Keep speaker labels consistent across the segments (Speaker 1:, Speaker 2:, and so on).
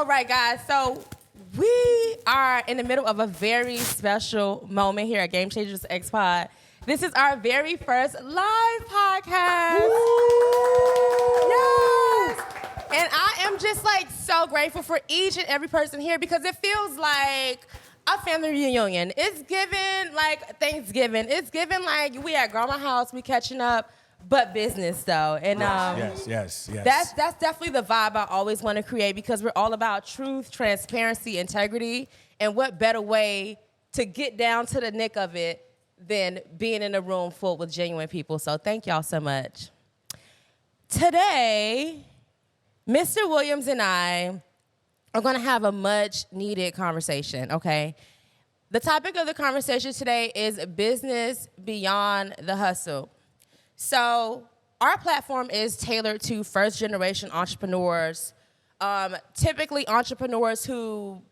Speaker 1: All right, guys. So we are in the middle of a very special moment here at GameChangers X Pod. This is our very first live podcast. Yes. And I am just like so grateful for each and every person here because it feels like a family reunion. It's given like Thanksgiving. It's given like we at grandma's house, we catching up. But business though, and
Speaker 2: yes.
Speaker 1: That's definitely the vibe I always want to create because we're all about truth, transparency, integrity, and what better way to get down to the nick of it than being in a room full with genuine people. So thank y'all so much. Today, Mr. Williams and I are going to have a much needed conversation. Okay, the topic of the conversation today is business beyond the hustle. So our platform is tailored to first-generation entrepreneurs, typically entrepreneurs who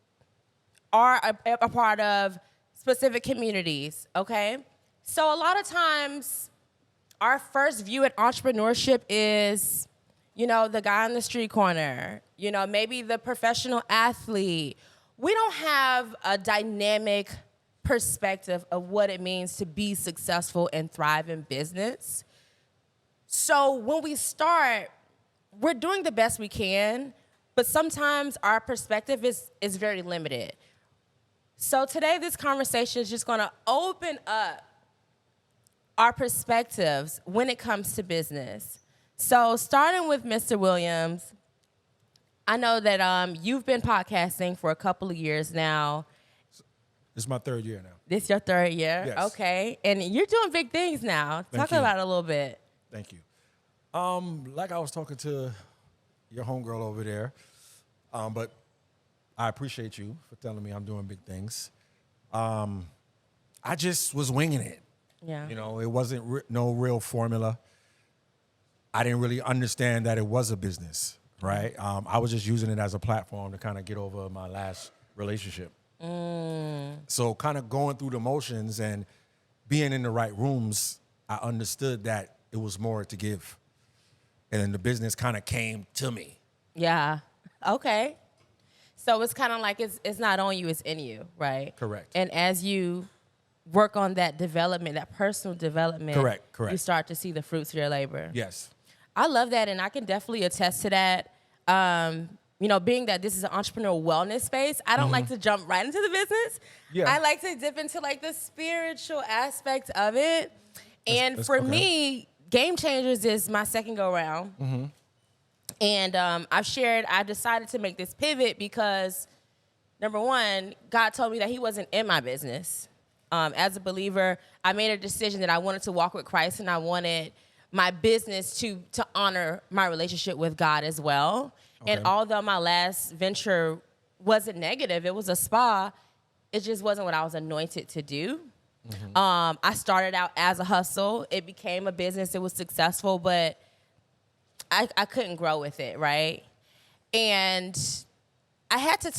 Speaker 1: are a part of specific communities, okay? So a lot of times, our first view at entrepreneurship is, you know, the guy on the street corner, you know, maybe the professional athlete. We don't have a dynamic perspective of what it means to be successful and thrive in business. So when we start, we're doing the best we can, but sometimes our perspective is very limited. So today, this conversation is just going to open up our perspectives when it comes to business. So starting with Mr. Williams, I know that you've been podcasting for a couple of years now.
Speaker 2: This is my third year now.
Speaker 1: This is your third year?
Speaker 2: Yes.
Speaker 1: Okay. And you're doing big things now. Talk about it a little bit.
Speaker 2: Thank you. Like I was talking to your homegirl over there, but I appreciate you for telling me I'm doing big things. I just was winging it.
Speaker 1: Yeah.
Speaker 2: You know, it wasn't no real formula. I didn't really understand that it was a business, right? I was just using it as a platform to kind of get over my last relationship. So kind of going through the motions and being in the right rooms, I understood that it was more to give. And then the business kind of came to me.
Speaker 1: Yeah. Okay. So it's kind of like it's not on you, it's in you, right?
Speaker 2: Correct.
Speaker 1: And as you work on that development, that personal development,
Speaker 2: Correct.
Speaker 1: you start to see the fruits of your labor.
Speaker 2: Yes.
Speaker 1: I love that, and I can definitely attest to that. You know, being that this is an entrepreneurial wellness space, I don't like to jump right into the business.
Speaker 2: Yeah.
Speaker 1: I like to dip into like the spiritual aspect of it. And for me, GameChangers is my second go round. And I decided to make this pivot because, number one, God told me that he wasn't in my business. As a believer, I made a decision that I wanted to walk with Christ and I wanted my business to honor my relationship with God as well. Okay. And although my last venture wasn't negative, it was a spa, it just wasn't what I was anointed to do. I started out as a hustle. It became a business. It was successful, but I couldn't grow with it, right? And I had to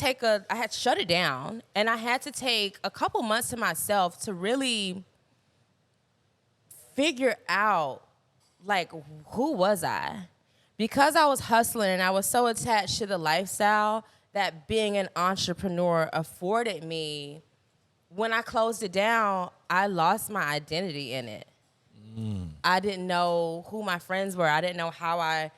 Speaker 1: shut it down, and I had to take a couple months to myself to really figure out, like, who was I? Because I was hustling and I was so attached to the lifestyle that being an entrepreneur afforded me, when I closed it down, I lost my identity in it. I didn't know who my friends were. I didn't know how I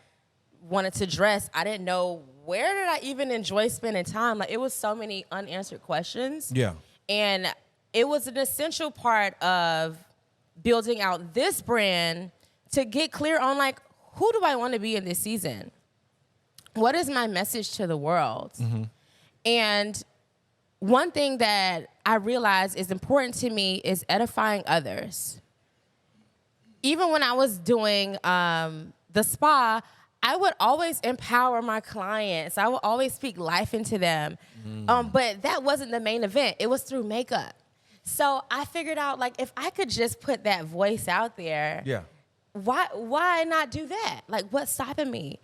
Speaker 1: wanted to dress. I didn't know where did I even enjoy spending time. Like, it was so many unanswered questions.
Speaker 2: Yeah.
Speaker 1: And it was an essential part of building out this brand to get clear on, like, who do I want to be in this season? What is my message to the world? And one thing that I realized is important to me is edifying others. Even when I was doing the spa, I would always empower my clients. I would always speak life into them. But that wasn't the main event. It was through makeup. So I figured out, like, if I could just put that voice out there, why not do that? Like, what's stopping me?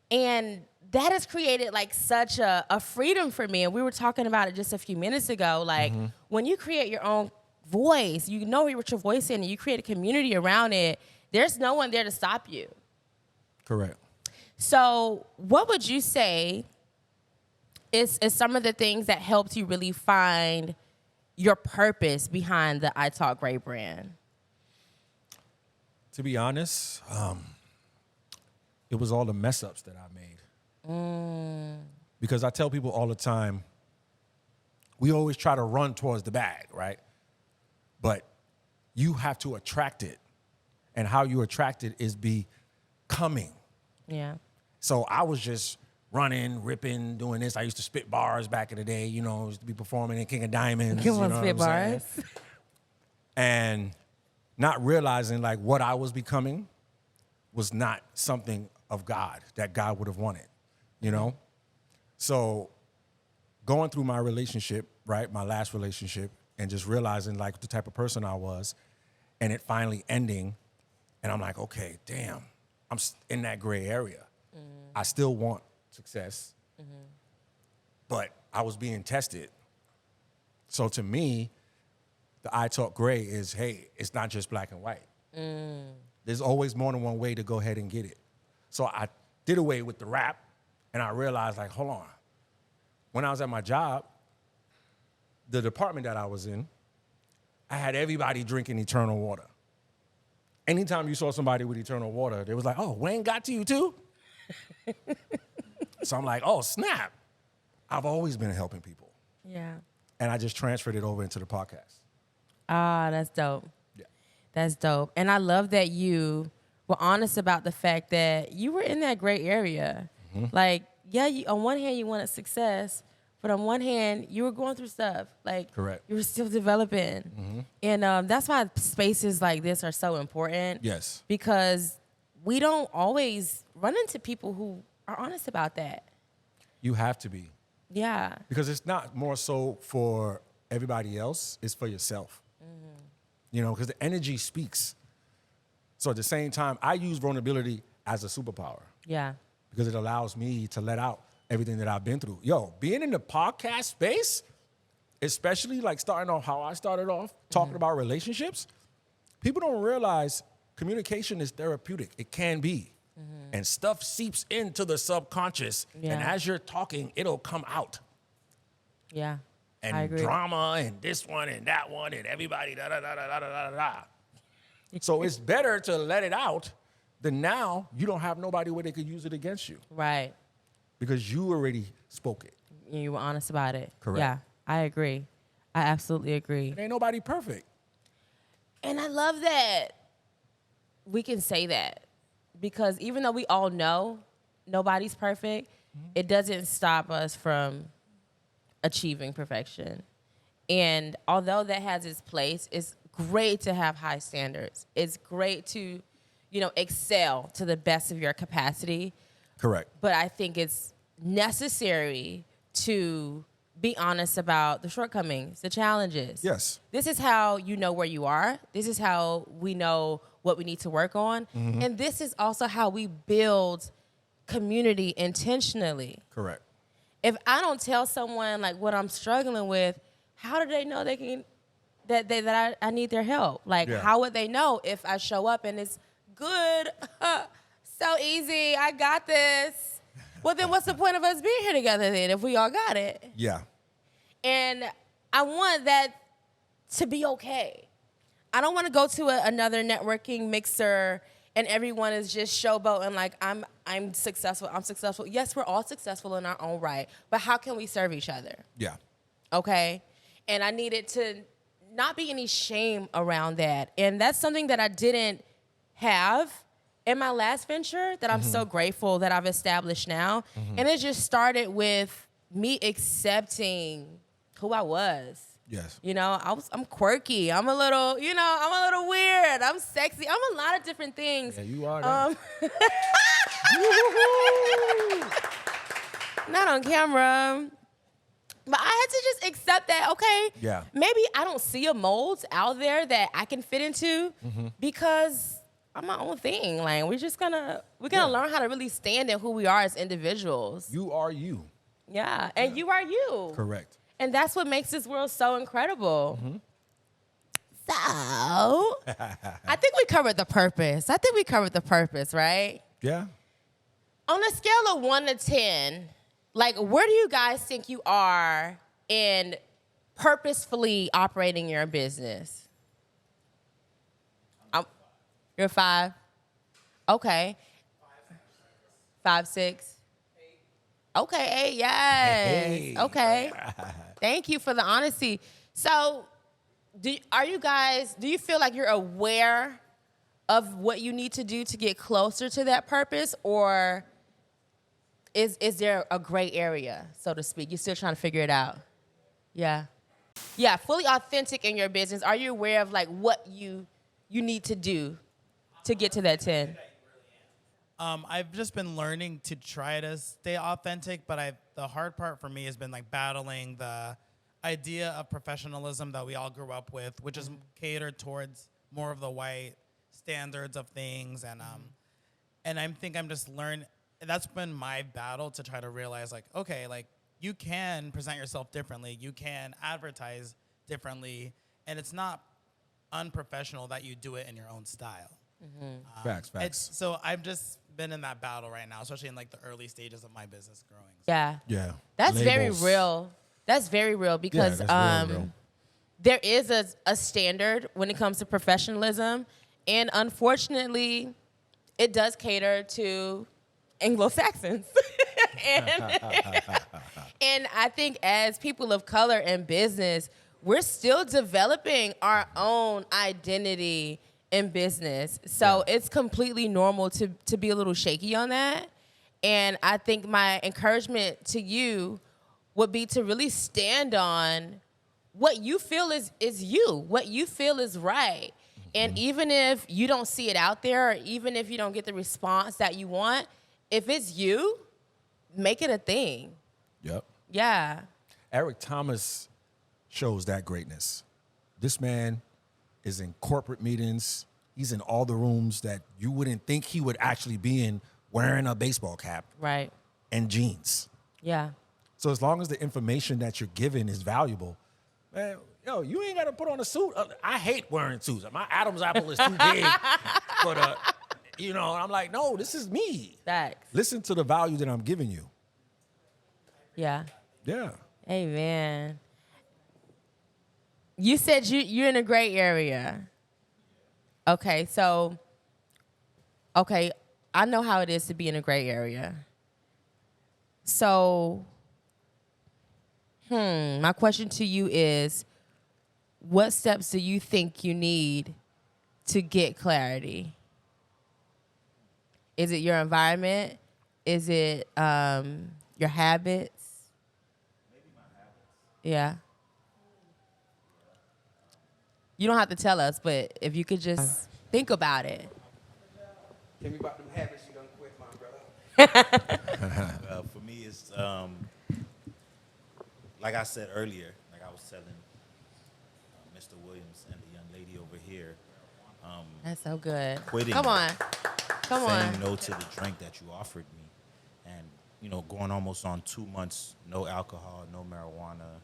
Speaker 1: And that has created, like, such a freedom for me. And we were talking about it just a few minutes ago. Like, when you create your own voice, you know what your voice is, and you create a community around it, there's no one there to stop you.
Speaker 2: Correct.
Speaker 1: So what would you say is some of the things that helped you really find your purpose behind the I Talk Great brand?
Speaker 2: To be honest, it was all the mess ups that I made. Because I tell people all the time, we always try to run towards the bag, right? But you have to attract it. And how you attract it is becoming.
Speaker 1: Yeah.
Speaker 2: So I was just running, ripping, doing this. I used to spit bars back in the day, you know, used to be performing in King of Diamonds.
Speaker 1: Come
Speaker 2: you
Speaker 1: on,
Speaker 2: know
Speaker 1: spit
Speaker 2: what I'm
Speaker 1: bars.
Speaker 2: saying? And not realizing like what I was becoming was not something of God that God would have wanted, you know? So going through my relationship, right, my last relationship, and just realizing like the type of person I was, and it finally ending, and I'm like, okay, damn, I'm in that gray area. I still want success, but I was being tested. So to me, the I Talk Gray is, hey, it's not just black and white. There's always more than one way to go ahead and get it. So I did away with the rap, and I realized, like, hold on. When I was at my job, the department that I was in, I had everybody drinking eternal water. Anytime you saw somebody with eternal water, they was like, oh, Wayne got to you too? So I'm like, oh, snap. I've always been helping people.
Speaker 1: Yeah.
Speaker 2: And I just transferred it over into the podcast.
Speaker 1: Ah, that's dope.
Speaker 2: Yeah.
Speaker 1: That's dope. And I love that you were honest about the fact that you were in that gray area. Like, yeah, on one hand, you wanted success, but on one hand, you were going through stuff. Like,
Speaker 2: Correct.
Speaker 1: You were still developing. And that's why spaces like this are so important.
Speaker 2: Yes.
Speaker 1: Because we don't always run into people who are honest about that.
Speaker 2: You have to be.
Speaker 1: Yeah.
Speaker 2: Because it's not more so for everybody else, it's for yourself. You know, because the energy speaks. So at the same time, I use vulnerability as a superpower.
Speaker 1: Yeah.
Speaker 2: Because it allows me to let out everything that I've been through. Yo, being in the podcast space, especially like starting off how I started off, talking about relationships, people don't realize communication is therapeutic. It can be. And stuff seeps into the subconscious.
Speaker 1: Yeah.
Speaker 2: And as you're talking, it'll come out.
Speaker 1: Yeah. I
Speaker 2: And
Speaker 1: agree.
Speaker 2: drama and this one and that one and everybody da. So it's better to let it out than now you don't have nobody where they could use it against you.
Speaker 1: Right.
Speaker 2: Because you already spoke it.
Speaker 1: You were honest about it.
Speaker 2: Correct.
Speaker 1: Yeah, I agree. I absolutely agree.
Speaker 2: Ain't nobody perfect.
Speaker 1: And I love that we can say that because even though we all know nobody's perfect, it doesn't stop us from achieving perfection. And although that has its place, it's great to have high standards. It's great to, excel to the best of your capacity.
Speaker 2: Correct.
Speaker 1: But I think it's necessary to be honest about the shortcomings, the challenges.
Speaker 2: Yes.
Speaker 1: This is how you know where you are. This is how we know what we need to work on. And this is also how we build community intentionally.
Speaker 2: Correct.
Speaker 1: If I don't tell someone like what I'm struggling with, how do they know they can that I need their help? Like,
Speaker 2: Yeah.
Speaker 1: how would they know if I show up and it's good, so easy, I got this? Well, then what's the point of us being here together then if we all got it?
Speaker 2: Yeah.
Speaker 1: And I want that to be okay. I don't want to go to another networking mixer and everyone is just showboating like I'm successful. I'm successful. Yes, we're all successful in our own right, but how can we serve each other?
Speaker 2: Yeah.
Speaker 1: Okay? And I needed to not be any shame around that. And that's something that I didn't have in my last venture that I'm so grateful that I've established now. And it just started with me accepting who I was.
Speaker 2: Yes.
Speaker 1: I'm quirky. I'm a little weird. I'm sexy. I'm a lot of different things.
Speaker 2: Yeah, you are that.
Speaker 1: Not on camera. But I had to just accept that, okay,
Speaker 2: Yeah.
Speaker 1: maybe I don't see a mold out there that I can fit into because I'm my own thing. Like, we're gonna learn how to really stand in who we are as individuals.
Speaker 2: You are you.
Speaker 1: Yeah, and you are you.
Speaker 2: Correct.
Speaker 1: And that's what makes this world so incredible. So, I think we covered the purpose. Right?
Speaker 2: Yeah.
Speaker 1: On a scale of 1 to 10, like, where do you guys think you are in purposefully operating your business? You're 5? Okay. 5, 6? Okay, 8, yes.
Speaker 2: Hey.
Speaker 1: Okay. Thank you for the honesty. So, do you feel like you're aware of what you need to do to get closer to that purpose, or is there a gray area, so to speak? You're still trying to figure it out? Yeah. Yeah, fully authentic in your business. Are you aware of like what you need to do to get to that 10?
Speaker 3: I've just been learning to try to stay authentic, but the hard part for me has been like battling the idea of professionalism that we all grew up with, which is catered towards more of the white standards of things, and I think I'm just learning. That's been my battle to try to realize, like, okay, like you can present yourself differently, you can advertise differently, and it's not unprofessional that you do it in your own style.
Speaker 2: Facts.
Speaker 3: So I've just been in that battle right now, especially in like the early stages of my business growing.
Speaker 1: Yeah.
Speaker 2: Yeah.
Speaker 1: That's very
Speaker 2: Labels.
Speaker 1: real. That's very real because
Speaker 2: that's real.
Speaker 1: there is a standard when it comes to professionalism, and unfortunately, it does cater to Anglo-Saxons. And I think as people of color in business, we're still developing our own identity in business. So it's completely normal to be a little shaky on that. And I think my encouragement to you would be to really stand on what you feel is you, what you feel is right. And even if you don't see it out there, or even if you don't get the response that you want, if it's you, make it a thing.
Speaker 2: Yep.
Speaker 1: Yeah.
Speaker 2: Eric Thomas shows that greatness. This man is in corporate meetings. He's in all the rooms that you wouldn't think he would actually be in, wearing a baseball cap
Speaker 1: Right.
Speaker 2: and jeans.
Speaker 1: Yeah.
Speaker 2: So as long as the information that you're giving is valuable, man, you ain't got to put on a suit. I hate wearing suits. My Adam's apple is too big for the, I'm like, no, this is me.
Speaker 1: Facts.
Speaker 2: Listen to the value that I'm giving you.
Speaker 1: Yeah.
Speaker 2: Yeah.
Speaker 1: Amen. You said you're in a gray area. Okay, so, I know how it is to be in a gray area. So, my question to you is, what steps do you think you need to get clarity? Is it your environment? Is it your habits?
Speaker 4: Maybe my habits.
Speaker 1: Yeah. You don't have to tell us, but if you could just think about it.
Speaker 4: Tell me about them habits you done quit, my brother. For me, it's like I said earlier, like I was telling Mr. Williams and the young lady over here.
Speaker 1: That's so good.
Speaker 4: Quitting.
Speaker 1: Come on.
Speaker 4: Saying no to the drink that you offered me, and going almost on 2 months, no alcohol, no marijuana.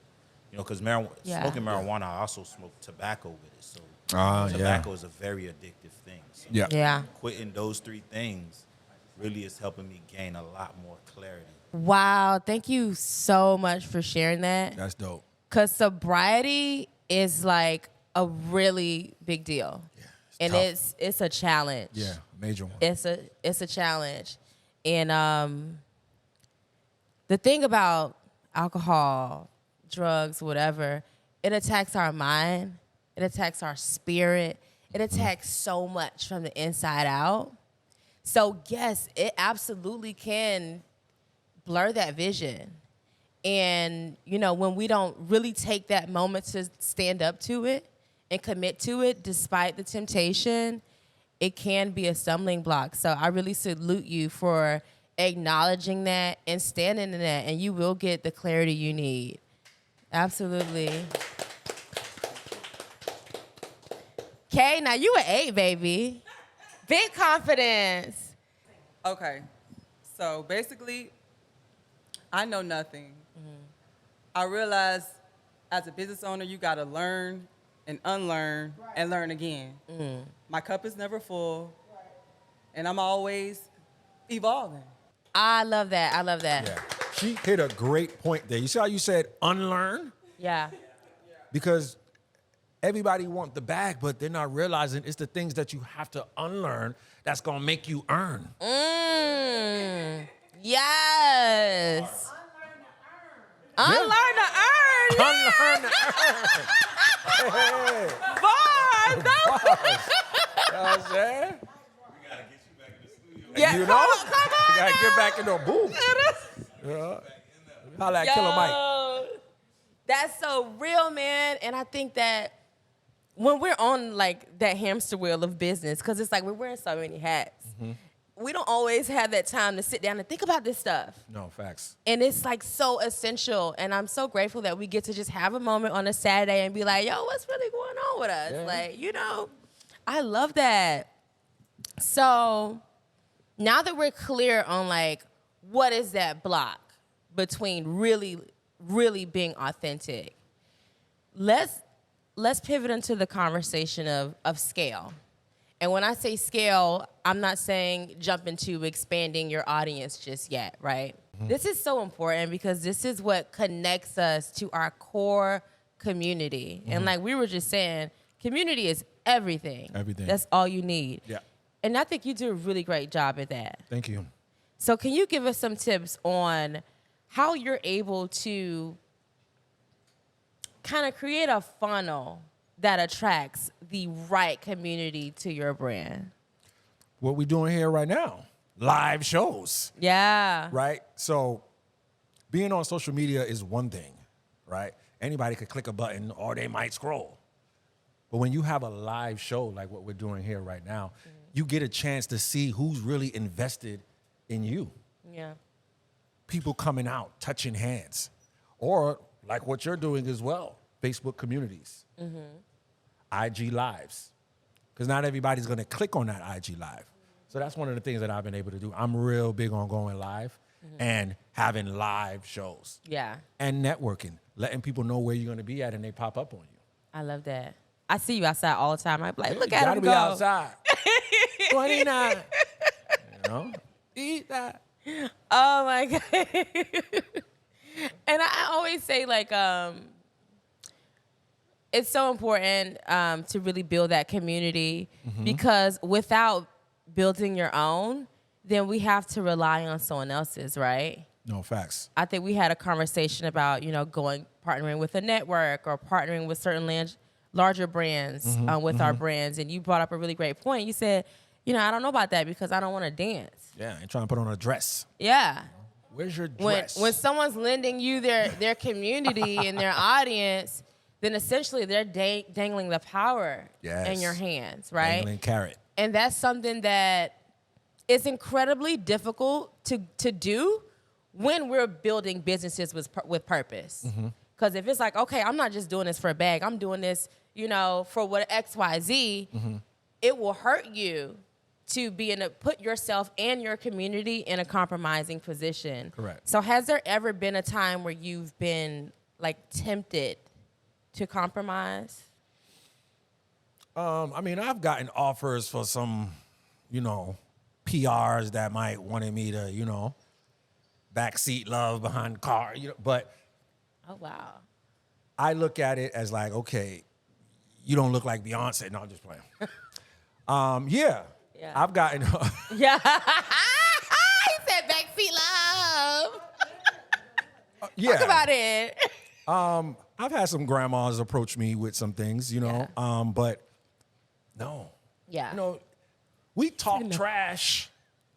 Speaker 4: Because smoking marijuana, I also smoke tobacco with it. So tobacco is a very addictive thing. So
Speaker 1: Yeah.
Speaker 4: quitting those 3 things really is helping me gain a lot more clarity.
Speaker 1: Wow. Thank you so much for sharing that.
Speaker 2: That's dope.
Speaker 1: Because sobriety is like a really big deal.
Speaker 2: Yeah,
Speaker 1: and
Speaker 2: tough.
Speaker 1: it's a challenge.
Speaker 2: Yeah, major one.
Speaker 1: It's a challenge. And the thing about alcohol, drugs, whatever, it attacks our mind. It attacks our spirit. It attacks so much from the inside out. So yes, it absolutely can blur that vision. And, when we don't really take that moment to stand up to it and commit to it, despite the temptation, it can be a stumbling block. So I really salute you for acknowledging that and standing in that, and you will get the clarity you need. Absolutely. Kay, now you an 8, baby. Big confidence.
Speaker 5: Okay, so basically, I know nothing. I realize as a business owner, you gotta learn and unlearn and learn again. My cup is never full, and I'm always evolving.
Speaker 1: I love that.
Speaker 2: Yeah. She hit a great point there. You see how you said unlearn?
Speaker 1: Yeah.
Speaker 2: Because everybody want the bag, but they're not realizing it's the things that you have to unlearn that's going to make you earn.
Speaker 1: Yes. Unlearn to earn.
Speaker 2: Unlearn to earn. Hey.
Speaker 1: Bars.
Speaker 2: You know what I'm saying?
Speaker 1: Yeah,
Speaker 2: You know?
Speaker 1: come on
Speaker 2: You got to
Speaker 1: now.
Speaker 2: get back in the booth. Yeah. Holla at Killer Mike.
Speaker 1: That's so real, man. And I think that when we're on like that hamster wheel of business, because it's like we're wearing so many hats, we don't always have that time to sit down and think about this stuff.
Speaker 2: No, facts.
Speaker 1: And it's like so essential. And I'm so grateful that we get to just have a moment on a Saturday and be like, yo, what's really going on with us?
Speaker 2: Yeah.
Speaker 1: Like, you know, I love that. So now that we're clear on like, what is that block between really, really being authentic, let's pivot into the conversation of scale. And when I say scale, I'm not saying jump into expanding your audience just yet, right? This is so important because this is what connects us to our core community. And like we were just saying, community is everything.
Speaker 2: Everything.
Speaker 1: That's all you need.
Speaker 2: Yeah.
Speaker 1: And I think you do a really great job at that.
Speaker 2: Thank you.
Speaker 1: So can you give us some tips on how you're able to kind of create a funnel that attracts the right community to your brand?
Speaker 2: What we doing here right now, live shows,
Speaker 1: Yeah.
Speaker 2: right? So being on social media is one thing, right? Anybody could click a button or they might scroll. But when you have a live show like what we're doing here right now, you get a chance to see who's really invested in you.
Speaker 1: Yeah.
Speaker 2: People coming out, touching hands. Or like what you're doing as well, Facebook communities, IG Lives. Because not everybody's going to click on that IG Live. So that's one of the things that I've been able to do. I'm real big on going live and having live shows.
Speaker 1: Yeah.
Speaker 2: And networking, letting people know where you're going to be at and they pop up on you.
Speaker 1: I love that. I see you outside all the time. I'm like, look
Speaker 2: you
Speaker 1: at
Speaker 2: gotta
Speaker 1: him
Speaker 2: be
Speaker 1: go.
Speaker 2: outside. 29. You know? Eat that.
Speaker 1: Oh my God. And I always say like, it's so important to really build that community because without building your own, then we have to rely on someone else's, right?
Speaker 2: No, facts.
Speaker 1: I think we had a conversation about, partnering with a network or partnering with certain larger brands with our brands. And you brought up a really great point. You said, I don't know about that because I don't want to dance.
Speaker 2: Yeah, and trying to put on a dress.
Speaker 1: Yeah.
Speaker 2: Where's your dress?
Speaker 1: When someone's lending you their community and their audience, then essentially they're dangling the power in your hands, right?
Speaker 2: Dangling carrot.
Speaker 1: And that's something that is incredibly difficult to do when we're building businesses with purpose. Because if it's like, okay, I'm not just doing this for a bag, I'm doing this, for what XYZ, it will hurt you to put yourself and your community in a compromising position.
Speaker 2: Correct.
Speaker 1: So has there ever been a time where you've been like tempted to compromise?
Speaker 2: I've gotten offers for some, PRs that might wanted me to, backseat love behind the car, but
Speaker 1: Oh, wow.
Speaker 2: I look at it as like, okay, you don't look like Beyonce. No, I'm just playing. Yeah. I've gotten.
Speaker 1: Yeah. He said backseat love.
Speaker 2: Yeah.
Speaker 1: Talk about it.
Speaker 2: I've had some grandmas approach me with some things, but no.
Speaker 1: Yeah.
Speaker 2: We talk trash,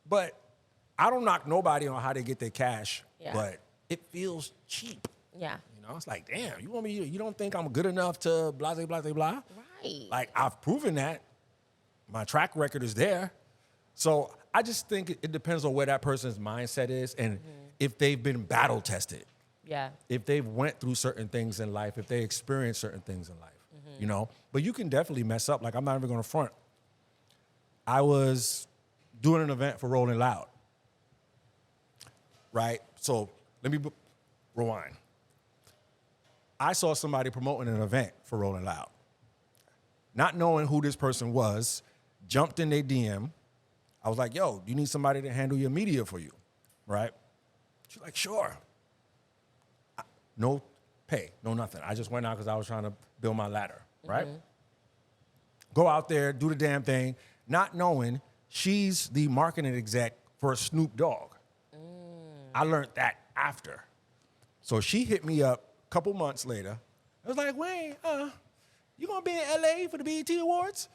Speaker 2: but I don't knock nobody on how they get their cash, but it feels cheap.
Speaker 1: Yeah.
Speaker 2: It's like, damn, you want me? You don't think I'm good enough to blah, blah, blah, blah?
Speaker 1: Right.
Speaker 2: Like, I've proven that. My track record is there. So I just think it depends on where that person's mindset is and if they've been battle tested.
Speaker 1: Yeah.
Speaker 2: If they've went through certain things in life, if they experienced certain things in life, But you can definitely mess up. Like, I'm not even going to front. I was doing an event for Rolling Loud, right? So let me rewind. I saw somebody promoting an event for Rolling Loud. Not knowing who this person was, jumped in their DM. I was like, yo, do you need somebody to handle your media for you, right? She's like, sure. No pay, no nothing. I just went out because I was trying to build my ladder, right? Go out there, do the damn thing, not knowing she's the marketing exec for Snoop Dogg. I learned that after. So she hit me up a couple months later. I was like, Wayne, you gonna be in LA for the BET Awards?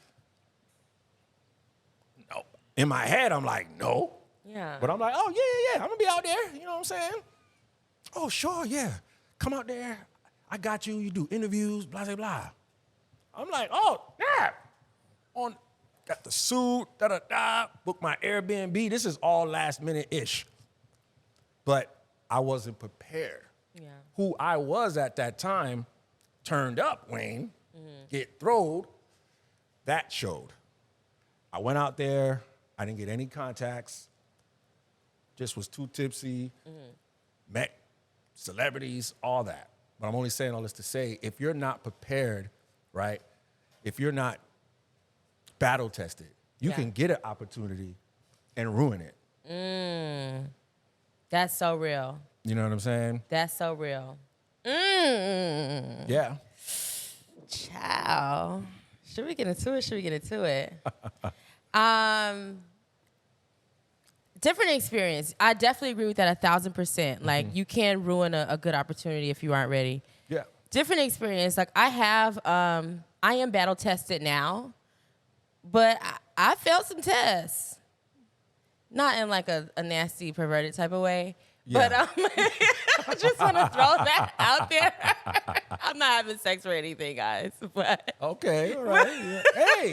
Speaker 2: No. In my head, I'm like, no.
Speaker 1: Yeah.
Speaker 2: But I'm like, oh, yeah. I'm gonna be out there. You know what I'm saying? Oh, sure, yeah. Come out there. I got you. You do interviews, blah, blah, blah. I'm like, oh, yeah. Got the suit, book my Airbnb. This is all last minute-ish. But I wasn't prepared.
Speaker 1: Yeah.
Speaker 2: Who I was at that time turned up, Wayne, get throwed. That showed. I went out there. I didn't get any contacts. Just was too tipsy. Met celebrities, all that. But I'm only saying all this to say, if you're not prepared, right? If you're not battle tested, you can get an opportunity and ruin it.
Speaker 1: That's so real.
Speaker 2: You know what I'm saying?
Speaker 1: That's so real.
Speaker 2: Yeah.
Speaker 1: Ciao. Should we get into it? Different experience. I definitely agree with that 1,000%. Like, you can ruin a good opportunity if you aren't ready.
Speaker 2: Yeah.
Speaker 1: Different experience. Like, I am battle tested now, but I failed some tests. Not in like a nasty, perverted type of way.
Speaker 2: Yeah.
Speaker 1: But I just want to throw that out there. I'm not having sex or anything, guys. But
Speaker 2: Okay, all right. Yeah. Hey,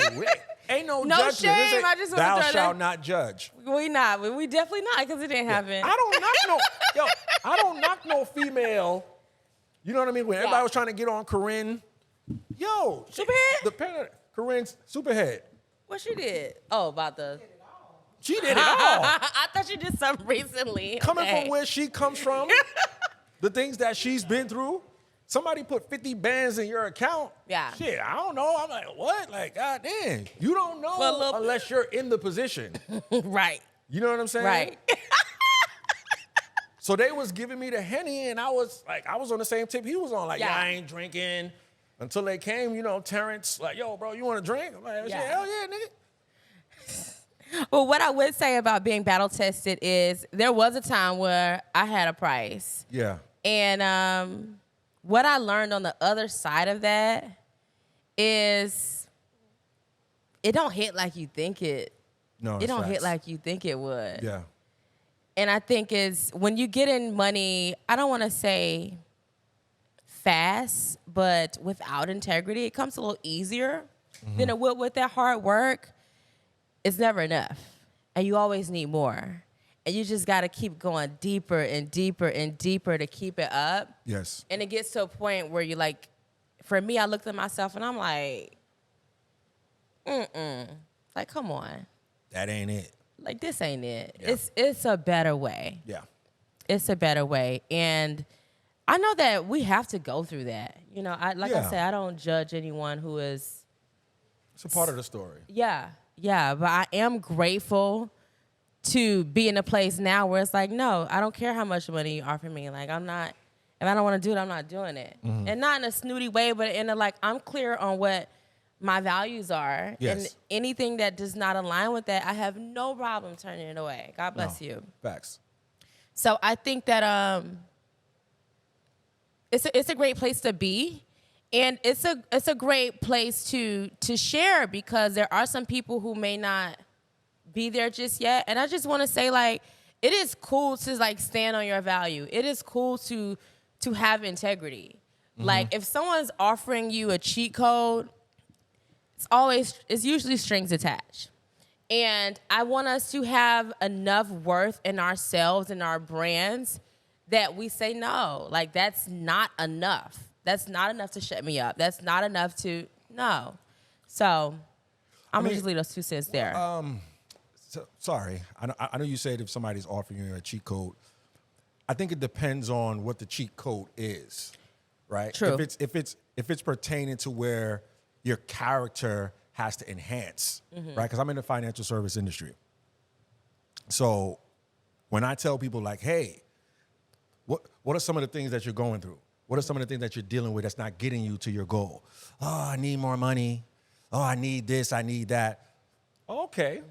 Speaker 2: ain't no judgment.
Speaker 1: shame. I just want to
Speaker 2: Thou
Speaker 1: throw
Speaker 2: shalt
Speaker 1: that.
Speaker 2: not judge.
Speaker 1: We not. We definitely not, because it didn't happen.
Speaker 2: I don't knock no female. You know what I mean? When everybody was trying to get on Corinne,
Speaker 1: Superhead?
Speaker 2: Corinne's Superhead.
Speaker 1: What she did? Oh, about the...
Speaker 2: She did it all.
Speaker 1: I thought she did something recently.
Speaker 2: Coming
Speaker 1: Okay.
Speaker 2: from where she comes from, the things that she's been through. Somebody put 50 bands in your account.
Speaker 1: Yeah.
Speaker 2: Shit, I don't know. I'm like, what? Like, God damn. You don't know unless you're in the position.
Speaker 1: Right.
Speaker 2: You know what I'm saying?
Speaker 1: Right.
Speaker 2: So they was giving me the Henny, and I was on the same tip he was on. Like,
Speaker 1: Yeah.
Speaker 2: I ain't drinking. Until they came, Terrence, like, yo, bro, you want to drink? I'm like,
Speaker 1: Yeah.
Speaker 2: hell yeah, nigga.
Speaker 1: Well, what I would say about being battle tested is there was a time where I had a price.
Speaker 2: Yeah.
Speaker 1: And what I learned on the other side of that is it don't hit like you think it.
Speaker 2: No,
Speaker 1: It don't hit like you think it would.
Speaker 2: Yeah.
Speaker 1: And I think is when you get in money, I don't want to say fast, but without integrity, it comes a little easier than it would with that hard work. It's never enough. And you always need more. And you just got to keep going deeper and deeper and deeper to keep it up.
Speaker 2: Yes.
Speaker 1: And it gets to a point where you're like, for me, I looked at myself and I'm like, like, come on.
Speaker 2: That ain't it.
Speaker 1: Like, this ain't it.
Speaker 2: Yeah.
Speaker 1: It's a better way.
Speaker 2: Yeah.
Speaker 1: It's a better way. And I know that we have to go through that. I said, I don't judge anyone who is.
Speaker 2: It's a part of the story.
Speaker 1: Yeah, but I am grateful to be in a place now where it's like, no, I don't care how much money you offer me. Like, I'm not, if I don't want to do it, I'm not doing it. And not in a snooty way, but in a, like, I'm clear on what my values are.
Speaker 2: Yes.
Speaker 1: And anything that does not align with that, I have no problem turning it away. God bless you.
Speaker 2: Facts.
Speaker 1: So I think that it's a great place to be. And it's a great place to share, because there are some people who may not be there just yet. And I just want to say, like, it is cool to like stand on your value. It is cool to have integrity. Like, if someone's offering you a cheat code, it's usually strings attached. And I want us to have enough worth in ourselves and our brands that we say no. Like, that's not enough. That's not enough to shut me up. That's not enough to, no. So I'm going to just leave those 2 cents there.
Speaker 2: Sorry. I know you said if somebody's offering you a cheat code. I think it depends on what the cheat code is, right?
Speaker 1: True.
Speaker 2: If it's pertaining to where your character has to enhance, right? Because I'm in the financial service industry. So when I tell people like, hey, What are some of the things that you're going through? What are some of the things that you're dealing with that's not getting you to your goal? Oh, I need more money. Oh, I need this, I need that. Okay.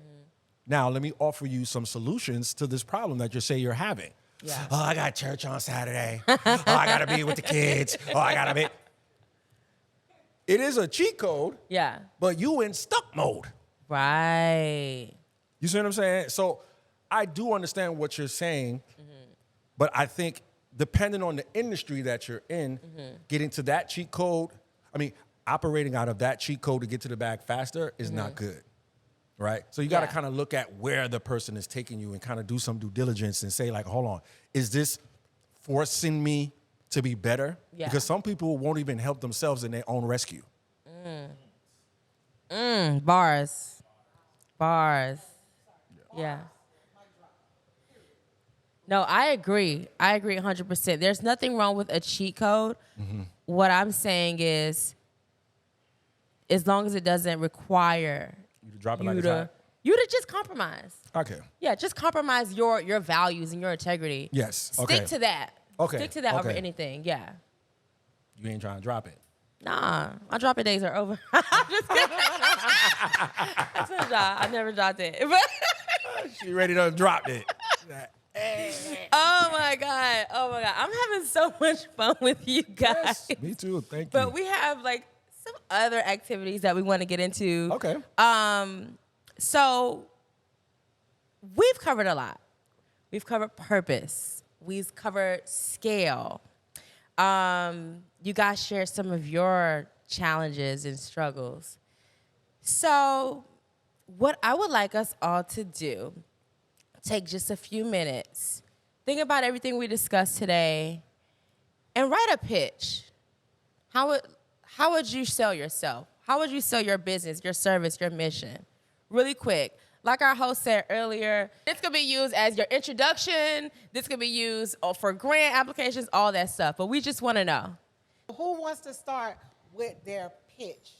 Speaker 2: Now, let me offer you some solutions to this problem that you say you're having.
Speaker 1: Yeah.
Speaker 2: Oh, I got church on Saturday. Oh, I got to be with the kids. Oh, I got to be. It is a cheat code.
Speaker 1: Yeah.
Speaker 2: But you in stuck mode.
Speaker 1: Right.
Speaker 2: You see what I'm saying? So I do understand what you're saying, but I think depending on the industry that you're in, getting to that cheat code, operating out of that cheat code to get to the bag faster is not good, right? So you got to kind of look at where the person is taking you and kind of do some due diligence and say, like, hold on, is this forcing me to be better?
Speaker 1: Yeah.
Speaker 2: Because some people won't even help themselves in their own rescue.
Speaker 1: Bars. Yeah. No, I agree. I agree 100%. There's nothing wrong with a cheat code. What I'm saying is, as long as it doesn't require
Speaker 2: You to drop it
Speaker 1: you
Speaker 2: like it's hot.
Speaker 1: to just compromise.
Speaker 2: Okay.
Speaker 1: Yeah, just compromise your values and your integrity.
Speaker 2: Yes.
Speaker 1: Stick
Speaker 2: Okay.
Speaker 1: to that.
Speaker 2: Okay.
Speaker 1: Stick to that over
Speaker 2: Okay.
Speaker 1: anything. Yeah.
Speaker 2: You ain't trying to drop it.
Speaker 1: Nah, my dropping days are over. I'm just kidding. I never dropped it.
Speaker 2: She ready to drop it.
Speaker 1: Oh my God. I'm having so much fun with you guys.
Speaker 2: Yes, me too. Thank you.
Speaker 1: But we have like some other activities that we want to get into.
Speaker 2: Okay.
Speaker 1: So we've covered a lot. We've covered purpose. We've covered scale. You guys shared some of your challenges and struggles. So what I would like us all to do, take just a few minutes, think about everything we discussed today, and write a pitch. How would you sell yourself? How would you sell your business, your service, your mission? Really quick. Like our host said earlier, this could be used as your introduction. This could be used for grant applications, all that stuff. But we just want to know.
Speaker 6: Who wants to start with their pitch?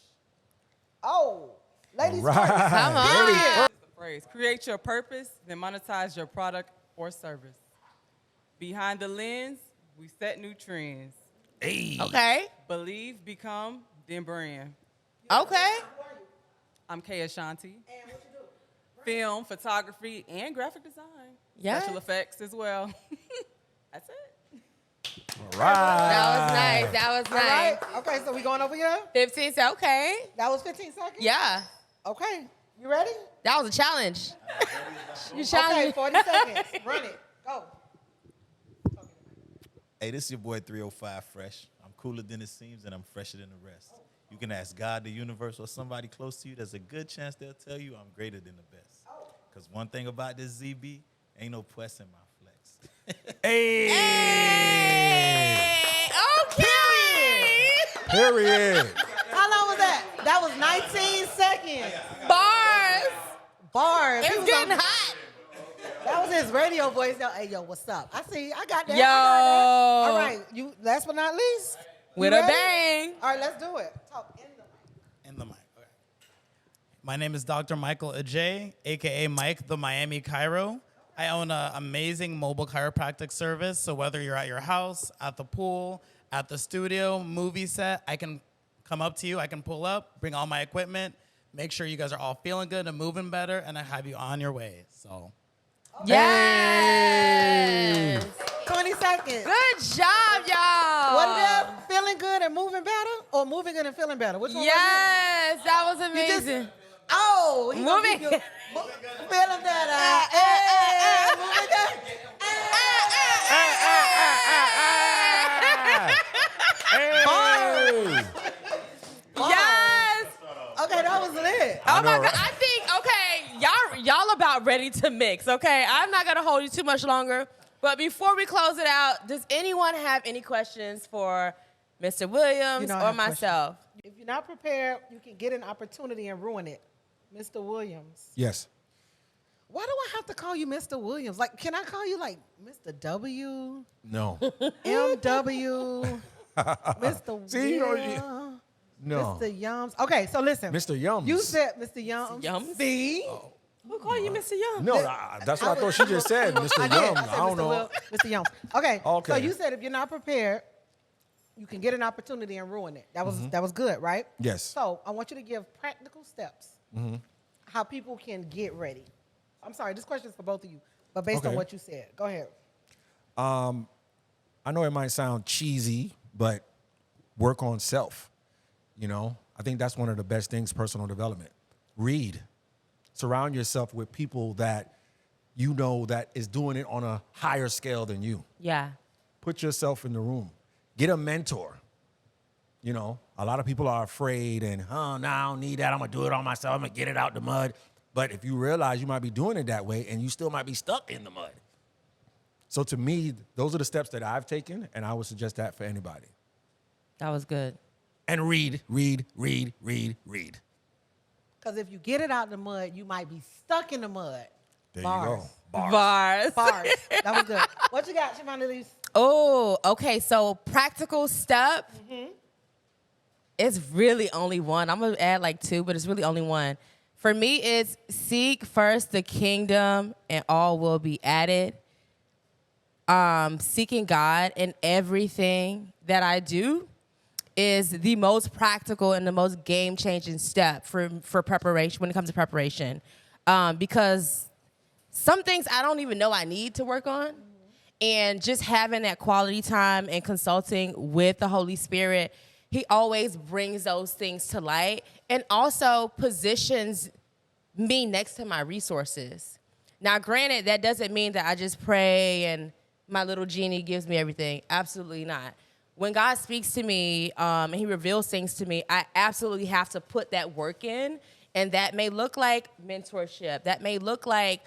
Speaker 6: Oh, ladies
Speaker 2: Right.
Speaker 6: first.
Speaker 1: Come on.
Speaker 5: The phrase, create your purpose, then monetize your product or service. Behind the lens, we set new trends.
Speaker 2: Hey.
Speaker 1: Okay.
Speaker 5: Believe, become, then brand.
Speaker 1: Okay.
Speaker 5: I'm Kay Ashanti. And what you do? Film, photography, and graphic design.
Speaker 1: Yeah.
Speaker 5: Special effects as well. That's it.
Speaker 2: All right.
Speaker 1: That was
Speaker 6: All
Speaker 1: nice.
Speaker 6: right. Okay, so we going over here?
Speaker 1: 15 seconds. Okay.
Speaker 6: That was 15 seconds?
Speaker 1: Yeah.
Speaker 6: Okay. You ready?
Speaker 1: That was a challenge. You
Speaker 6: Okay,
Speaker 1: challenged.
Speaker 6: 40 seconds. Run it. Go.
Speaker 4: Hey, this is your boy 305 Fresh. I'm cooler than it seems, and I'm fresher than the rest. You can ask God, the universe, or somebody close to you. There's a good chance they'll tell you I'm greater than the best. Because one thing about this ZB, ain't no press in my flex.
Speaker 2: Hey.
Speaker 1: Hey, okay.
Speaker 2: Period.
Speaker 6: How long was that? That was 19 seconds.
Speaker 1: Bars.
Speaker 6: Bars. He
Speaker 1: It's
Speaker 6: was
Speaker 1: getting
Speaker 6: on-
Speaker 1: hot.
Speaker 6: That was his radio voice. Hey, yo, what's up? I see. I got that.
Speaker 1: Yo.
Speaker 6: I got that. All right. You. Last but not least. You
Speaker 1: With a
Speaker 6: ready?
Speaker 1: bang.
Speaker 6: All right, let's do it. Talk in the mic.
Speaker 3: In the mic. Okay. My name is Dr. Michael Ajay, a.k.a. Mike, the Miami Chiro. I own an amazing mobile chiropractic service. So whether you're at your house, at the pool, at the studio, movie set, I can come up to you. I can pull up, bring all my equipment, make sure you guys are all feeling good and moving better, and I have you on your way. So
Speaker 1: Yes.
Speaker 6: 20 seconds.
Speaker 1: Good job, y'all.
Speaker 6: What is that? Feeling good and moving better, or moving good and feeling better? Which one?
Speaker 1: Yes, that was
Speaker 6: Was it?
Speaker 1: amazing.
Speaker 6: Oh, he gonna
Speaker 1: Moving.
Speaker 6: keep you- feeling better. Moving better.
Speaker 2: Hey.
Speaker 1: Yes.
Speaker 6: Okay, that was lit.
Speaker 1: Oh my
Speaker 2: know,
Speaker 1: God.
Speaker 2: right?
Speaker 1: I think, okay, y'all about ready to mix, okay? I'm not gonna hold you too much longer. But before we close it out, does anyone have any questions for Mr. Williams
Speaker 6: You know I
Speaker 1: or
Speaker 6: have
Speaker 1: myself?
Speaker 6: If you're not prepared, you can get an opportunity and ruin it. Mr. Williams.
Speaker 2: Yes.
Speaker 6: Why do I have to call you Mr. Williams? Like, can I call you like Mr. W?
Speaker 2: No.
Speaker 6: MW? Mr.
Speaker 2: See, you know,
Speaker 6: Will?
Speaker 2: No.
Speaker 6: Mr. Yums. Okay, so listen.
Speaker 2: Mr. Yums.
Speaker 6: You said Mr. Yums.
Speaker 1: Yums?
Speaker 6: See?
Speaker 1: Who called you Mr. Young?
Speaker 2: No, that's what I thought she just said, Mr. Young. I don't know.
Speaker 6: Mr. Young. Okay.
Speaker 2: Okay.
Speaker 6: So you said if you're not prepared, you can get an opportunity and ruin it. That was good, right?
Speaker 2: Yes.
Speaker 6: So I want you to give practical steps how people can get ready. I'm sorry, this question is for both of you, but based on what you said. Go ahead.
Speaker 2: I know it might sound cheesy, but work on self. I think that's one of the best things, personal development. Read. Surround yourself with people that you know that is doing it on a higher scale than you.
Speaker 1: Yeah.
Speaker 2: Put yourself in the room. Get a mentor. A lot of people are afraid and, no, I don't need that. I'm going to do it on myself. I'm going to get it out the mud. But if you realize you might be doing it that way and you still might be stuck in the mud. So to me, those are the steps that I've taken, and I would suggest that for anybody.
Speaker 1: That was good.
Speaker 2: And read.
Speaker 6: Because if you get it out the mud, you might be stuck in the mud.
Speaker 2: There
Speaker 6: Bars.
Speaker 2: you go.
Speaker 1: Bars.
Speaker 6: Bars. That was good. What you got, Siobhan Elise?
Speaker 1: Oh, okay. So practical step. It's really only one. I'm going to add like two, but it's really only one. For me, it's seek first the kingdom and all will be added. Seeking God in everything that I do is the most practical and the most game-changing step for preparation when it comes to preparation. Because some things I don't even know I need to work on. And just having that quality time and consulting with the Holy Spirit, he always brings those things to light and also positions me next to my resources. Now, granted, that doesn't mean that I just pray and my little genie gives me everything. Absolutely not. When God speaks to me and he reveals things to me, I absolutely have to put that work in. And that may look like mentorship. That may look like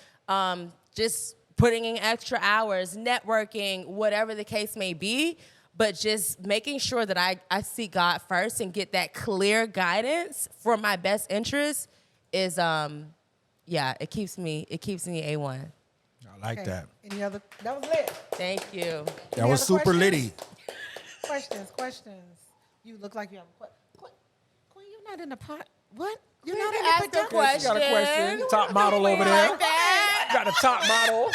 Speaker 1: just putting in extra hours, networking, whatever the case may be. But just making sure that I seek God first and get that clear guidance for my best interest is, it keeps me A1.
Speaker 2: I like that.
Speaker 6: Any other? That was lit.
Speaker 1: Thank you.
Speaker 2: That was super litty.
Speaker 6: Questions. You look like you have a question. Queen, you're not in the pot. What? You're
Speaker 1: Queen,
Speaker 6: not in
Speaker 1: ask
Speaker 6: the
Speaker 1: a
Speaker 6: production.
Speaker 1: question.
Speaker 2: She got a question. Top model over there.
Speaker 1: Like that.
Speaker 2: Got a top model.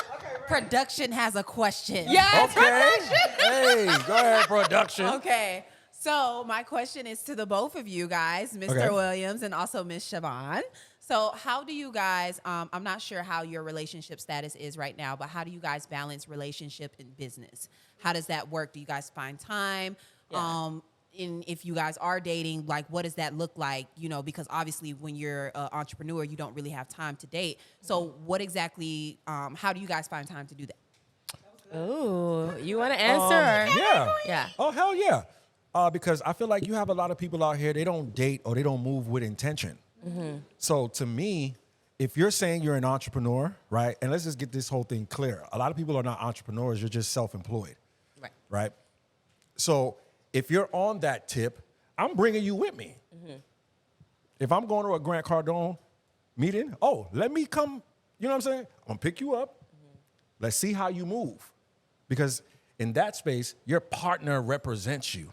Speaker 7: Production has a question.
Speaker 1: Yes.
Speaker 2: Okay. Hey, go ahead, production.
Speaker 7: Okay. So my question is to the both of you guys, Mr.
Speaker 2: Okay.
Speaker 7: Williams and also Miss Siobhan. So how do you guys, I'm not sure how your relationship status is right now, but how do you guys balance relationship and business? How does that work? Do you guys find time?
Speaker 1: Yeah.
Speaker 7: If you guys are dating, like, what does that look like? Because obviously when you're an entrepreneur, you don't really have time to date. So what exactly, how do you guys find time to do that?
Speaker 1: Ooh, you want to answer?
Speaker 2: Yeah.
Speaker 1: Yeah.
Speaker 2: Oh, hell yeah. Because I feel like you have a lot of people out here, they don't date or they don't move with intention. Mm-hmm. So to me, if you're saying you're an entrepreneur, right, and let's just get this whole thing clear. A lot of people are not entrepreneurs. You're just self-employed. Right? So if you're on that tip, I'm bringing you with me. Mm-hmm. If I'm going to a Grant Cardone meeting, let me come, you know what I'm saying? I'm going to pick you up. Mm-hmm. Let's see how you move. Because in that space, your partner represents you.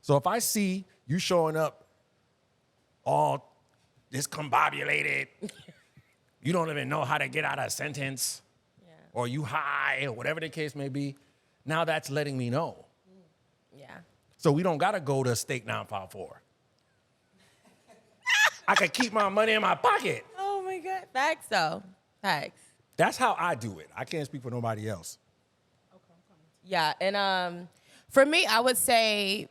Speaker 2: So if I see you showing up all discombobulated, you don't even know how to get out of a sentence, or you high, or whatever the case may be, now that's letting me know.
Speaker 1: Yeah.
Speaker 2: So we don't got to go to Steak 954. I can keep my money in my pocket.
Speaker 1: Oh, my God. Facts, though. Facts.
Speaker 2: That's how I do it. I can't speak for nobody else.
Speaker 1: Yeah, and for me, I would say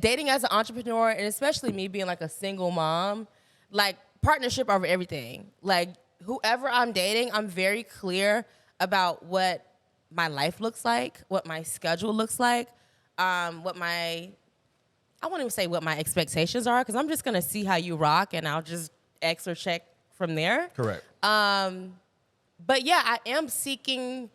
Speaker 1: dating as an entrepreneur, and especially me being like a single mom, like partnership over everything. Like whoever I'm dating, I'm very clear about what my life looks like, what my schedule looks like, I won't even say what my expectations are, because I'm just gonna see how you rock, and I'll just X or check from there.
Speaker 2: Correct.
Speaker 1: But yeah, I am seeking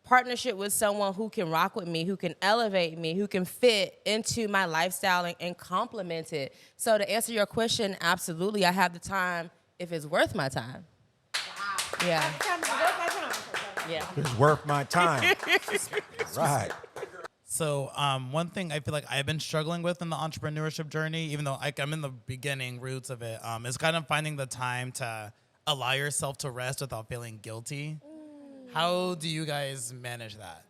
Speaker 1: partnership with someone who can rock with me, who can elevate me, who can fit into my lifestyle and complement it. So to answer your question, absolutely, I have the time if it's worth my time. Wow. Yeah. Yeah.
Speaker 2: It's worth my time. Right.
Speaker 3: So one thing I feel like I've been struggling with in the entrepreneurship journey, even though I'm in the beginning roots of it, is kind of finding the time to allow yourself to rest without feeling guilty. How do you guys manage that?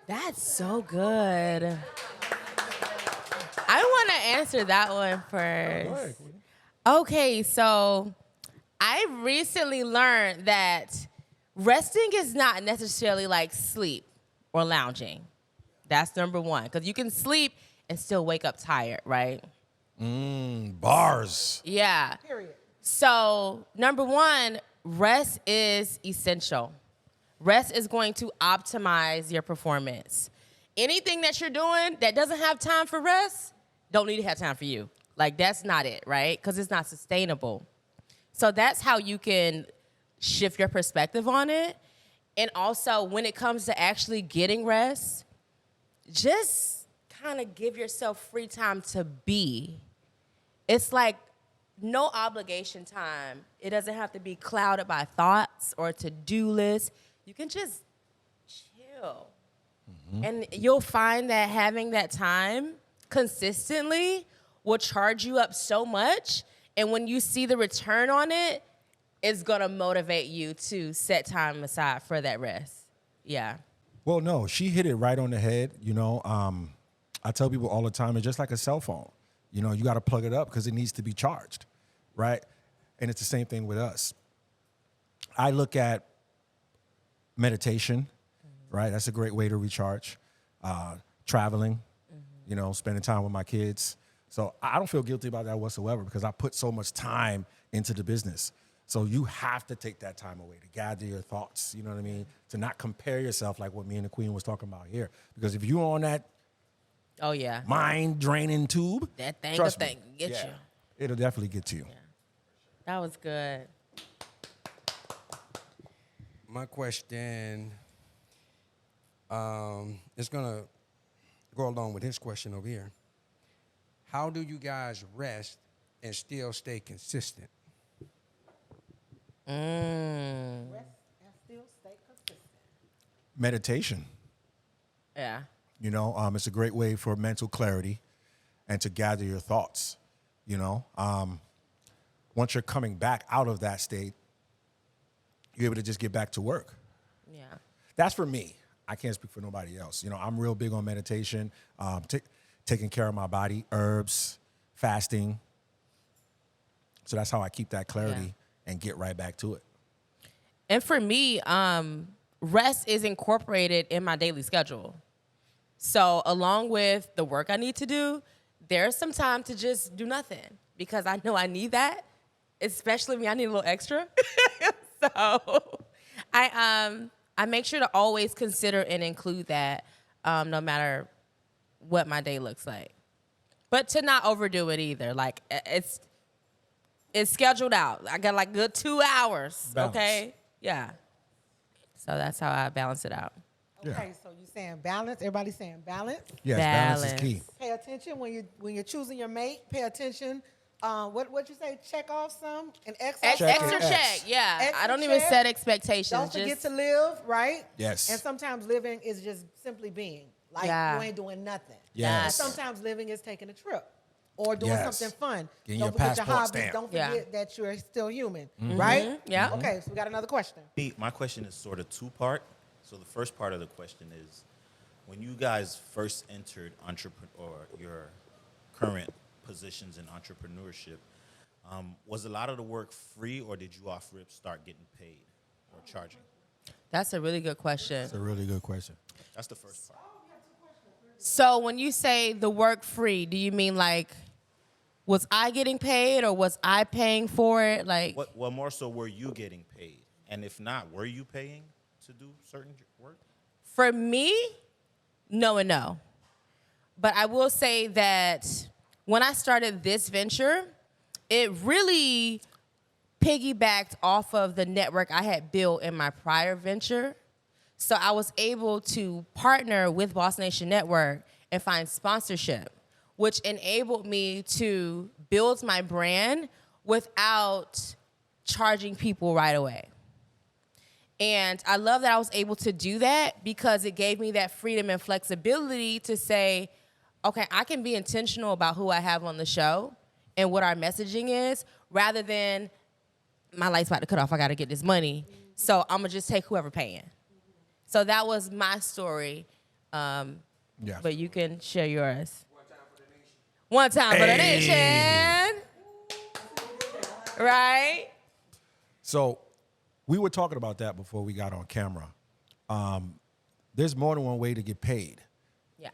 Speaker 1: That's so good. I want to answer that one first. Okay, so I recently learned that resting is not necessarily like sleep or lounging. That's number one, because you can sleep and still wake up tired, right?
Speaker 2: Bars.
Speaker 1: Yeah.
Speaker 6: Period.
Speaker 1: So, number one, rest is essential. Rest is going to optimize your performance. Anything that you're doing that doesn't have time for rest, don't need to have time for you. Like, that's not it, right? Because it's not sustainable. So that's how you can shift your perspective on it. And also, when it comes to actually getting rest, just kind of give yourself free time to be. It's like no obligation time. It doesn't have to be clouded by thoughts or to-do lists. You can just chill. And you'll find that having that time consistently will charge you up so much. And when you see the return on it, it's going to motivate you to set time aside for that rest. Yeah.
Speaker 2: Well, no, she hit it right on the head. I tell people all the time, it's just like a cell phone. You got to plug it up because it needs to be charged, right? And it's the same thing with us. I look at meditation, right? That's a great way to recharge. Traveling, spending time with my kids. So I don't feel guilty about that whatsoever because I put so much time into the business. So you have to take that time away to gather your thoughts, you know what I mean? To not compare yourself like what me and the Queen was talking about here. Because if you're on that mind-draining tube,
Speaker 1: that thing
Speaker 2: trust
Speaker 1: will
Speaker 2: me,
Speaker 1: get you.
Speaker 2: It'll definitely get to you.
Speaker 1: Yeah. That was good.
Speaker 8: My question is going to go along with his question over here. How do you guys rest and still stay consistent?
Speaker 6: Rest and still stay consistent.
Speaker 2: Meditation.
Speaker 1: Yeah.
Speaker 2: It's a great way for mental clarity and to gather your thoughts. Once you're coming back out of that state, you're able to just get back to work.
Speaker 1: Yeah.
Speaker 2: That's for me. I can't speak for nobody else. I'm real big on meditation, taking care of my body, herbs, fasting. So that's how I keep that clarity and get right back to it.
Speaker 1: And for me, rest is incorporated in my daily schedule. So along with the work I need to do, there's some time to just do nothing because I know I need that, especially me. I need a little extra. So I make sure to always consider and include that no matter what my day looks like. But to not overdo it either. Like it's scheduled out. I got like good 2 hours.
Speaker 2: Balance.
Speaker 1: Okay? Yeah. So that's how I balance it out.
Speaker 6: Okay, so you're saying balance. Everybody's saying balance.
Speaker 2: Yes, balance is key.
Speaker 6: Pay attention when you're choosing your mate. Pay attention. What you say? Check off some and extra
Speaker 1: Check. Yeah.
Speaker 6: Extra
Speaker 1: I don't even
Speaker 6: check.
Speaker 1: set expectations.
Speaker 6: Don't forget to live, right?
Speaker 2: Yes.
Speaker 6: And sometimes living is just simply being. Like you ain't doing nothing.
Speaker 2: Yes.
Speaker 6: And sometimes living is taking a trip or doing something fun.
Speaker 2: Getting
Speaker 6: Don't
Speaker 2: your
Speaker 6: forget your
Speaker 2: passport
Speaker 6: hobbies.
Speaker 2: stamp.
Speaker 6: Don't forget that you're still human, right?
Speaker 1: Yeah.
Speaker 6: Okay, so we got another question.
Speaker 4: My question is sort of two-part. So the first part of the question is, when you guys first entered your current positions in entrepreneurship, was a lot of the work free, or did you off rip start getting paid or charging?
Speaker 1: That's a really good question.
Speaker 2: That's a really good question.
Speaker 4: That's the first part.
Speaker 1: So when you say the work free, do you mean like, was I getting paid or was I paying for it? Like,
Speaker 4: Well, more so, were you getting paid? And if not, were you paying to do certain work?
Speaker 1: for me, no and no. But I will say that when I started this venture, it really piggybacked off of the network I had built in my prior venture. So I was able to partner with Boss Nation Network and find sponsorship, which enabled me to build my brand without charging people right away. And I love that I was able to do that because it gave me that freedom and flexibility to say, okay, I can be intentional about who I have on the show and what our messaging is, rather than my light's about to cut off. I got to get this money. So I'm going to just take whoever paying. So that was my story. But you can share yours. One time for the nation. Right?
Speaker 2: So we were talking about that before we got on camera. There's more than one way to get paid.
Speaker 1: Yeah.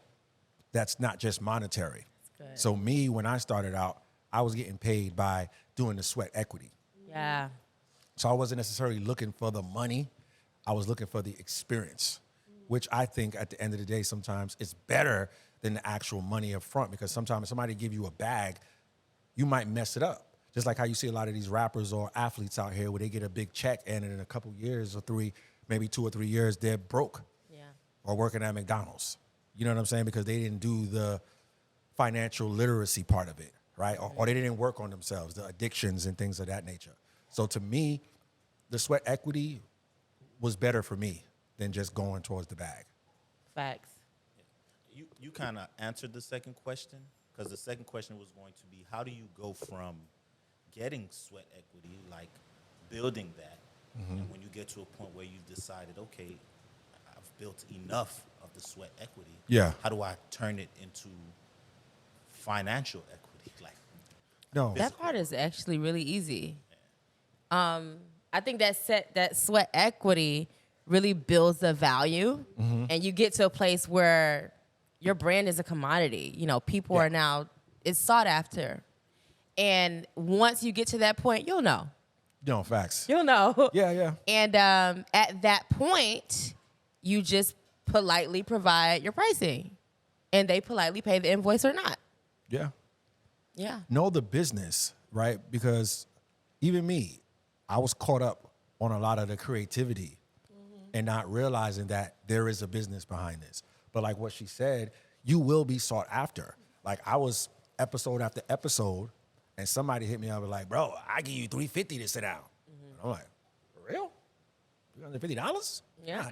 Speaker 2: That's not just monetary.
Speaker 1: Good.
Speaker 2: So me, when I started out, I was getting paid by doing the sweat equity.
Speaker 1: Yeah.
Speaker 2: So I wasn't necessarily looking for the money. I was looking for the experience, which I think at the end of the day, sometimes it's better than the actual money up front, because sometimes if somebody give you a bag, you might mess it up. Just like how you see a lot of these rappers or athletes out here where they get a big check and in a couple years or maybe 2 or 3 years, they're broke.
Speaker 1: Yeah.
Speaker 2: Or working at McDonald's. You know what I'm saying? Because they didn't do the financial literacy part of it, right? Or they didn't work on themselves, the addictions and things of that nature. So to me, the sweat equity was better for me than just going towards the bag.
Speaker 1: Facts.
Speaker 4: You kind of answered the second question, because the second question was going to be, how do you go from getting sweat equity, like building that, and when you get to a point where you've decided, okay, I've built enough of the sweat equity, how do I turn it into financial equity? Like,
Speaker 2: no,
Speaker 1: that part is actually really easy. I think that sweat equity really builds the value, and you get to a place where your brand is a commodity. You know, people are now, it's sought after. And once you get to that point, you'll know.
Speaker 2: No, facts.
Speaker 1: You'll know.
Speaker 2: Yeah.
Speaker 1: And at that point, you just politely provide your pricing, and they politely pay the invoice or not.
Speaker 2: Yeah.
Speaker 1: Yeah.
Speaker 2: Know the business, right? Because even me, I was caught up on a lot of the creativity and not realizing that there is a business behind this. But like what she said, you will be sought after. Like I was episode after episode, and somebody hit me up and like, bro, I give you $350 to sit down. I'm like, for real? $350?
Speaker 1: Yeah.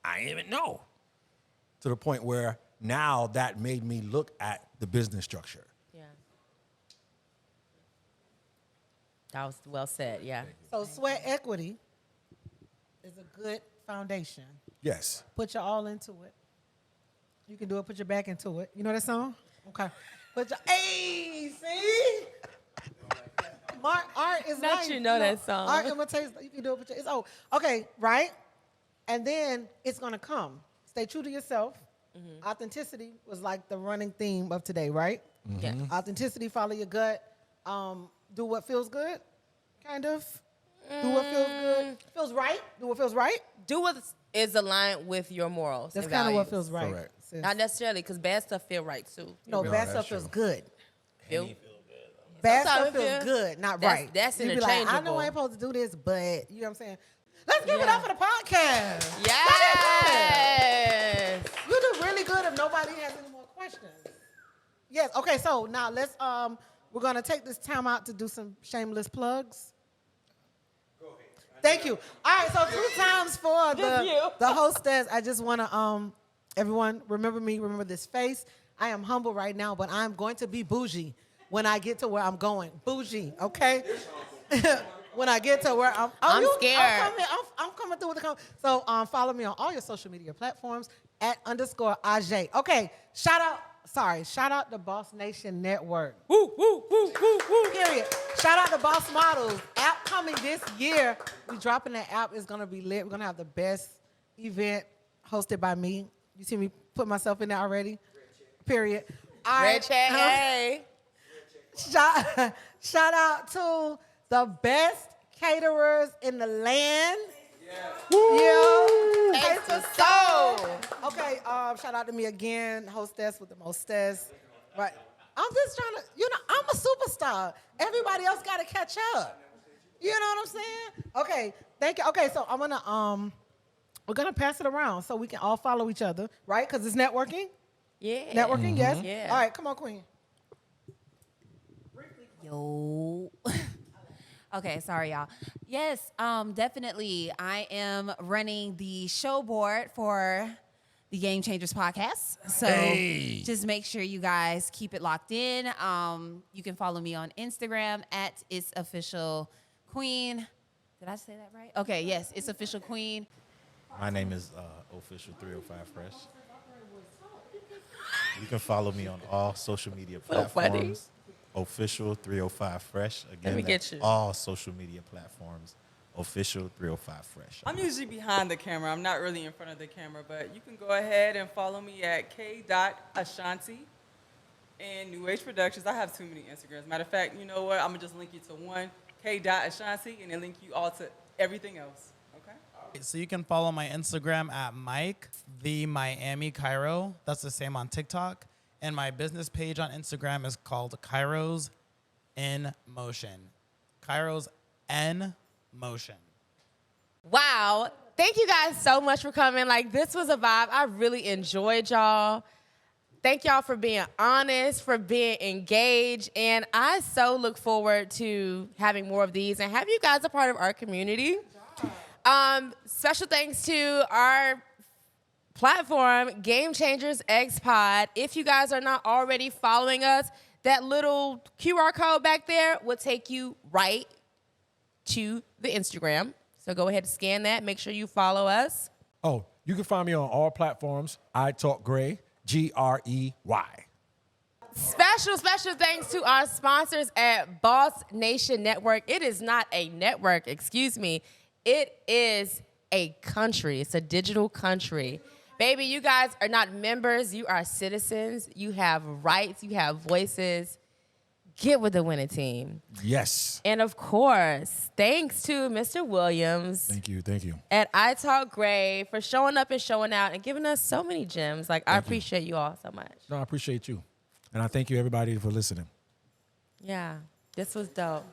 Speaker 2: I didn't even know. To the point where now that made me look at the business structure.
Speaker 1: Yeah. That was well said, yeah.
Speaker 6: So sweat equity is a good foundation.
Speaker 2: Yes.
Speaker 6: Put your all into it. You can do it, put your back into it. You know that song? Okay. See? Art is
Speaker 1: Not
Speaker 6: nice.
Speaker 1: you know that song.
Speaker 6: Art imitates, you can do it, put your, okay, right? And then it's gonna come. Stay true to yourself. Authenticity was like the running theme of today, right?
Speaker 1: Yeah.
Speaker 6: Authenticity, follow your gut. Do what feels good, kind of. Do what feels good. Feels right. Do what feels right.
Speaker 1: Do what is aligned with your morals.
Speaker 6: That's
Speaker 1: and
Speaker 6: kind of what
Speaker 1: values.
Speaker 6: feels right.
Speaker 2: Correct.
Speaker 6: sis.
Speaker 1: Not necessarily, because bad stuff feel right too.
Speaker 6: No,
Speaker 2: No,
Speaker 6: bad
Speaker 2: that's
Speaker 6: stuff feels
Speaker 2: true.
Speaker 6: good.
Speaker 1: Feel?
Speaker 6: Bad
Speaker 1: Sometimes
Speaker 6: stuff
Speaker 1: it
Speaker 6: feels
Speaker 1: feel-
Speaker 6: good, not
Speaker 1: that's-
Speaker 6: right.
Speaker 1: that's
Speaker 6: You be like, I know
Speaker 1: interchangeable.
Speaker 6: I ain't supposed to do this, but you know what I'm saying? Let's give it
Speaker 1: Yeah.
Speaker 6: up for the podcast.
Speaker 1: Yes.
Speaker 6: You do really good if nobody has any more questions. Yes. Okay. So now let's we're gonna take this time out to do some shameless plugs. Go ahead. Thank you. All right. So 2 times for the hostess. I just wanna everyone remember me. Remember this face. I am humble right now, but I'm going to be bougie when I get to where I'm going. Bougie. Okay. When I get to where I'm
Speaker 1: scared.
Speaker 6: I'm coming through with the So follow me on all your social media platforms @_Ajay. Okay, shout out the Boss Nation Network.
Speaker 1: Woo, woo, woo, woo, woo.
Speaker 6: Period. Shout out to Boss Models. App coming this year. We dropping that app. It's gonna be lit. We're gonna have the best event hosted by me. You see me put myself in there already? Period. All
Speaker 1: Red
Speaker 6: right.
Speaker 1: check, hey.
Speaker 6: Shout out to the best caterers in the land. Yeah.
Speaker 1: Taste the soul.
Speaker 6: Okay, shout out to me again, hostess with the mostess. Right. I'm just trying to, I'm a superstar. Everybody else got to catch up. You know what I'm saying? Okay, thank you. Okay, so we're gonna pass it around so we can all follow each other, right? Because it's networking.
Speaker 1: Yeah.
Speaker 6: Networking, yes.
Speaker 1: Yeah.
Speaker 6: All right, come on, Queen.
Speaker 7: Yo. Okay, sorry, y'all. Yes, definitely. I am running the show board for the Game Changers podcast. So just make sure you guys keep it locked in. You can follow me on Instagram @It'sOfficialQueen. Queen. Did I say that right? Okay, yes, it's official Queen.
Speaker 4: My name is Official 305 Fresh. You can follow me on all social media platforms. Official 305 Fresh. Again, that's all social media platforms. Official 305 Fresh.
Speaker 5: I'm usually behind the camera. I'm not really in front of the camera, but you can go ahead and follow me at k.ashanti and New Age Productions. I have too many Instagrams. Matter of fact, you know what? I'm going to just link you to one, k.ashanti, and then link you all to everything else. Okay?
Speaker 3: So you can follow my Instagram at Mike the Miami Cairo. That's the same on TikTok. And my business page on Instagram is called Kairos in Motion. Kairos in Motion.
Speaker 1: Wow. Thank you guys so much for coming. Like, this was a vibe. I really enjoyed y'all. Thank y'all for being honest, for being engaged. And I so look forward to having more of these and have you guys a part of our community. Special thanks to our platform, GameChangers X Pod. If you guys are not already following us, that little QR code back there will take you right to the Instagram. So go ahead and scan that. Make sure you follow us.
Speaker 2: Oh, you can find me on all platforms. I Talk Gray, Grey.
Speaker 1: Special thanks to our sponsors at Boss Nation Network. It is not a network, excuse me. It is a country. It's a digital country. Baby, you guys are not members. You are citizens. You have rights. You have voices. Get with the winning team.
Speaker 2: Yes.
Speaker 1: And of course, thanks to Mr. Williams.
Speaker 2: Thank you.
Speaker 1: At I Talk Gray for showing up and showing out and giving us so many gems. Like, I appreciate you all so much.
Speaker 2: No, I appreciate you. And I thank you, everybody, for listening.
Speaker 1: Yeah, this was dope.